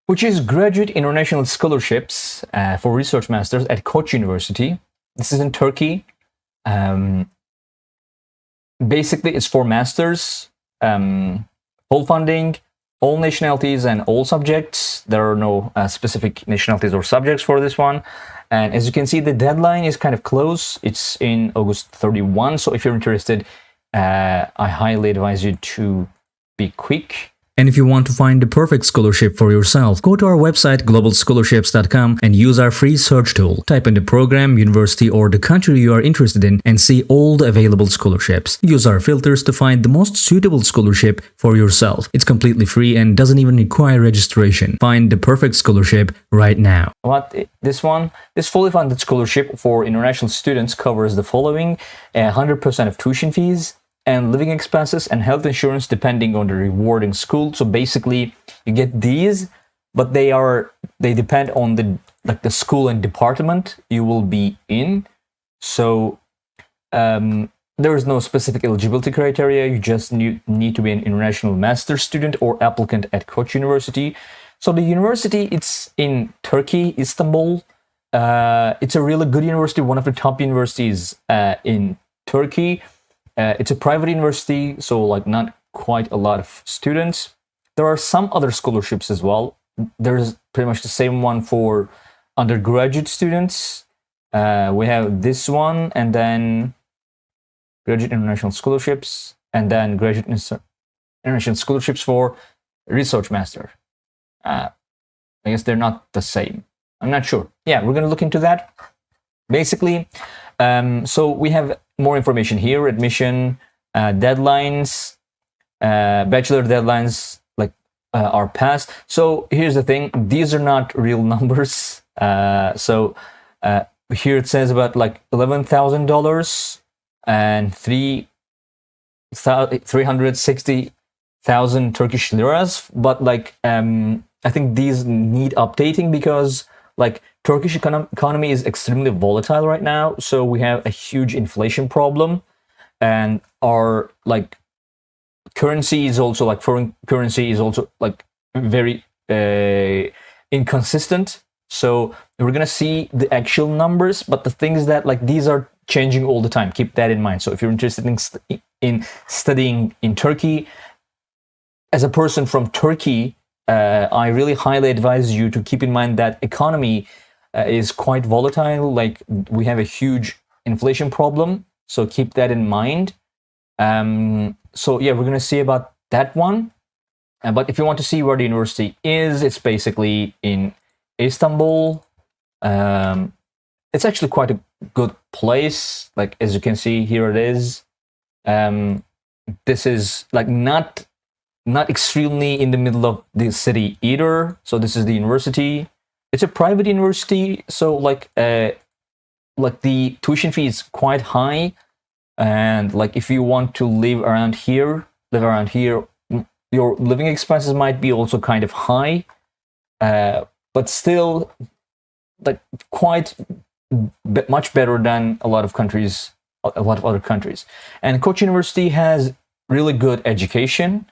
which is graduate international scholarships for research masters at Koç University. This is in Turkey. Basically, it's for masters, full funding, all nationalities and all subjects. There are no specific nationalities or subjects for this one. And as you can see, the deadline is kind of close. It's in August 31. So if you're interested, I highly advise you to be quick. And if you want to find the perfect scholarship for yourself, go to our website globalscholarships.com and use our free search tool. Type in the program, university, or the country you are interested in and see all the available scholarships. Use our filters to find the most suitable scholarship for yourself. It's completely free and doesn't even require registration. Find the perfect scholarship right now. This one? This fully funded scholarship for international students covers the following: 100% of tuition fees, and living expenses and health insurance depending on the rewarding school. So basically you get these, but they depend on the school and department you will be in. So there is no specific eligibility criteria. You just need to be an international master's student or applicant at Koç University. So the university, it's in Turkey, Istanbul. It's a really good university, one of the top universities in Turkey. It's a private university, so like not quite a lot of students. There are some other scholarships as well. There's pretty much the same one for undergraduate students. We have this one, and then graduate international scholarships, and then graduate international scholarships for research master. I guess they're not the same. I'm not sure. Yeah, we're going to look into that. Basically, so we have more information here: admission, deadlines, bachelor deadlines are passed. So here's the thing: these are not real numbers. So here it says about like $11,000 and 360,000 Turkish liras. But like I think these need updating because like Turkish economy is extremely volatile right now, so we have a huge inflation problem, and our like currency is also like foreign currency is also like very inconsistent. So we're gonna see the actual numbers, but the thing is that like these are changing all the time. Keep that in mind. So if you're interested in studying in Turkey, as a person from Turkey, I really highly advise you to keep in mind that economy is quite volatile. Like we have a huge inflation problem, so keep that in mind. So yeah, we're gonna see about that one. But if you want to see where the university is, it's basically in Istanbul. It's actually quite a good place. Like as you can see, here it is. This is like not extremely in the middle of the city either. So this is the university. It's a private university, so like the tuition fee is quite high, and like if you want to live around here, your living expenses might be also kind of high, but still like quite much better than a lot of other countries. And Koç University has really good education.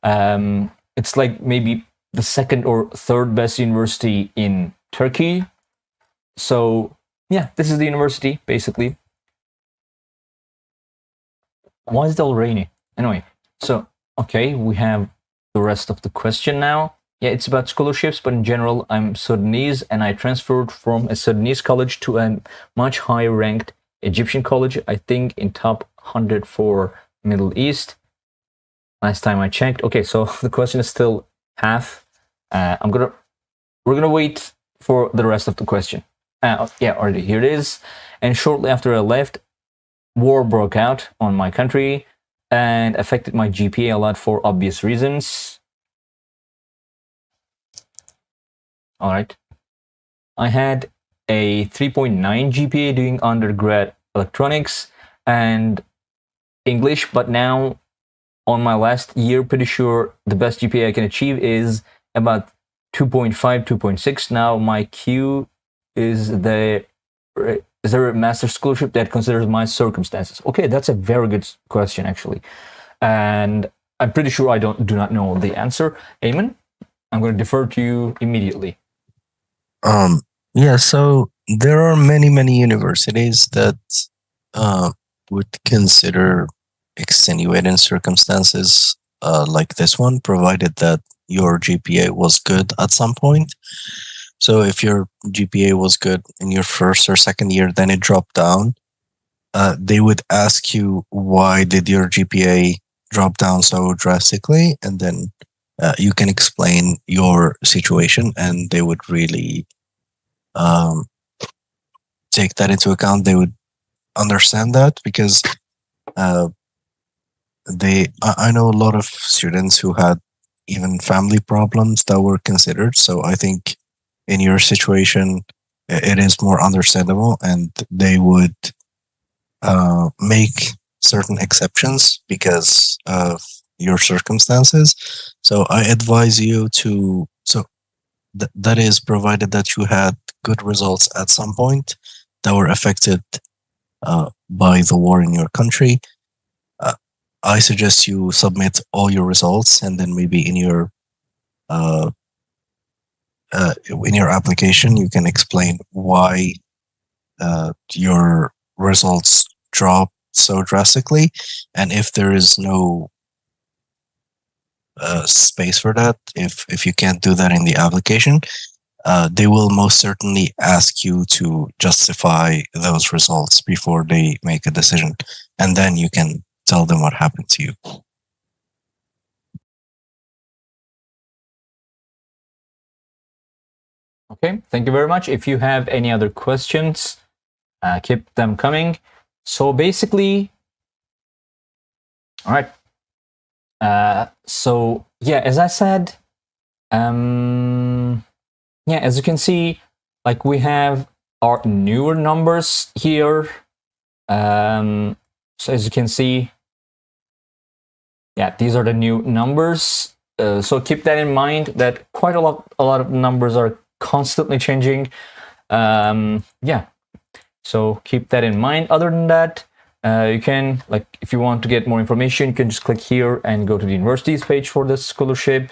It's like maybe the second or third best university in Turkey. So yeah, this is the university basically. Why is it all rainy? Anyway, so okay, we have the rest of the question now. Yeah, it's about scholarships, but in general, I'm Sudanese and I transferred from a Sudanese college to a much higher ranked Egyptian college, I think in top 100 for Middle East. Last time I checked. Okay, so the question is still half. We're gonna wait for the rest of the question. Yeah, already here it is. And shortly after I left, war broke out on my country and affected my GPA a lot for obvious reasons. All right, I had a 3.9 GPA doing undergrad electronics and English, but now on my last year, pretty sure the best GPA I can achieve is about 2.5, 2.6. Now my Q is there a master scholarship that considers my circumstances? Okay, that's a very good question actually, and I'm pretty sure I do not know the answer. Eamon, I'm going to defer to you immediately. Yeah, so there are many universities that would consider extenuating circumstances like this one, provided that your GPA was good at some point. So if your GPA was good in your first or second year, then it dropped down. They would ask you, why did your GPA drop down so drastically? And then you can explain your situation, and they would really um, take that into account. They would understand that, because uh, I know a lot of students who had even family problems that were considered. So I think in your situation, it is more understandable, and they would make certain exceptions because of your circumstances. So I advise you to, that is provided that you had good results at some point that were affected by the war in your country. Uh, I suggest you submit all your results, and then maybe uh, in your application you can explain why your results drop so drastically, and if there is no space for that, if you can't do that in the application, they will most certainly ask you to justify those results before they make a decision, and then you can tell them what happened to you. Okay, thank you very much. If you have any other questions, keep them coming. So basically, all right. So yeah, as I said, yeah, as you can see, like we have our newer numbers here. So as you can see, yeah, these are the new numbers. So keep that in mind, that quite a lot of numbers are constantly changing. Yeah, so keep that in mind. Other than that, you can, like, if you want to get more information, you can just click here and go to the universities page for the scholarship.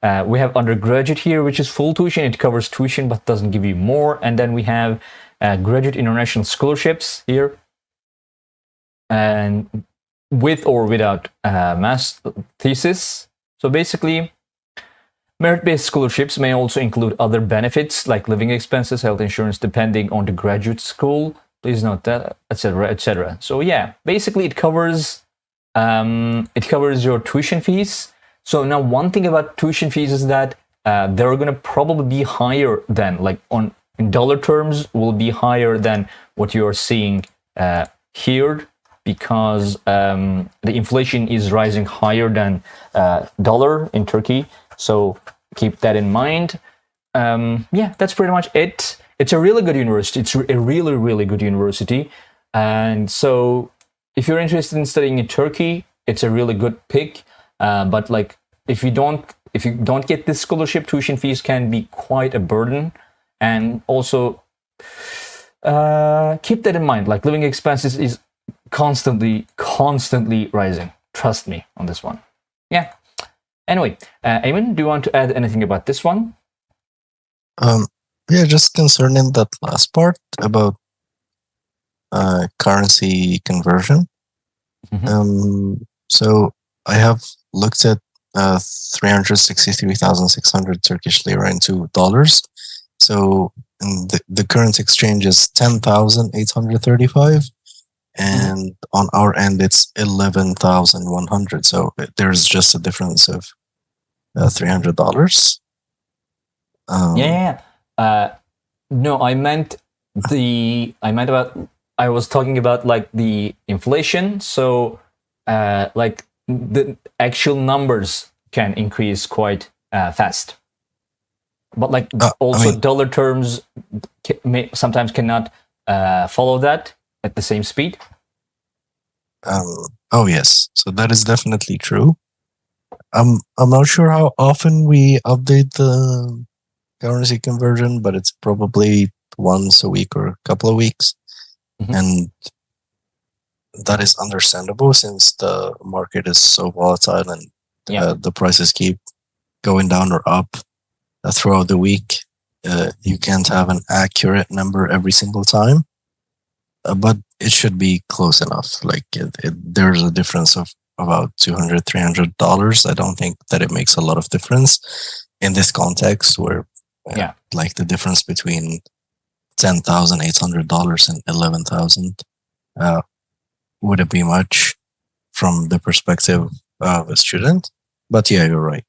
We have undergraduate here, which is full tuition. It covers tuition but doesn't give you more. And then we have graduate international scholarships here, and with or without mass thesis. So basically, merit-based scholarships may also include other benefits like living expenses, health insurance, depending on the graduate school. Please note that, etc., etc. So yeah, basically it covers your tuition fees. So now one thing about tuition fees is that they're going to probably be higher than, like, in dollar terms, will be higher than what you are seeing here, because the inflation is rising higher than dollar in Turkey. So keep that in mind. Yeah, that's pretty much it. It's a really good university. It's a really, really good university. And so if you're interested in studying in Turkey, it's a really good pick. But like, if you don't get this scholarship, tuition fees can be quite a burden. And also keep that in mind. Like, living expenses is constantly rising. Trust me on this one. Yeah. Anyway, Eamon, do you want to add anything about this one? Yeah, just concerning that last part about currency conversion. So I have looked at 363,600 Turkish lira into dollars. So the current exchange is 10,835, and on our end it's 11,100. So there's just a difference of $300. Yeah. No, I was talking about like the inflation. So like the actual numbers can increase quite fast, but like also dollar terms sometimes cannot follow that at the same speed. Oh yes, so that is definitely true. I'm not sure how often we update the currency conversion, but it's probably once a week or a couple of weeks. And that is understandable since the market is so volatile, and the prices keep going down or up throughout the week. You can't have an accurate number every single time, but it should be close enough. Like there's a difference of about $200-300. I don't think that it makes a lot of difference in this context where Yeah. like the difference between $10,800 and 11,000 wouldn't be much from the perspective of a student. But yeah, you're right.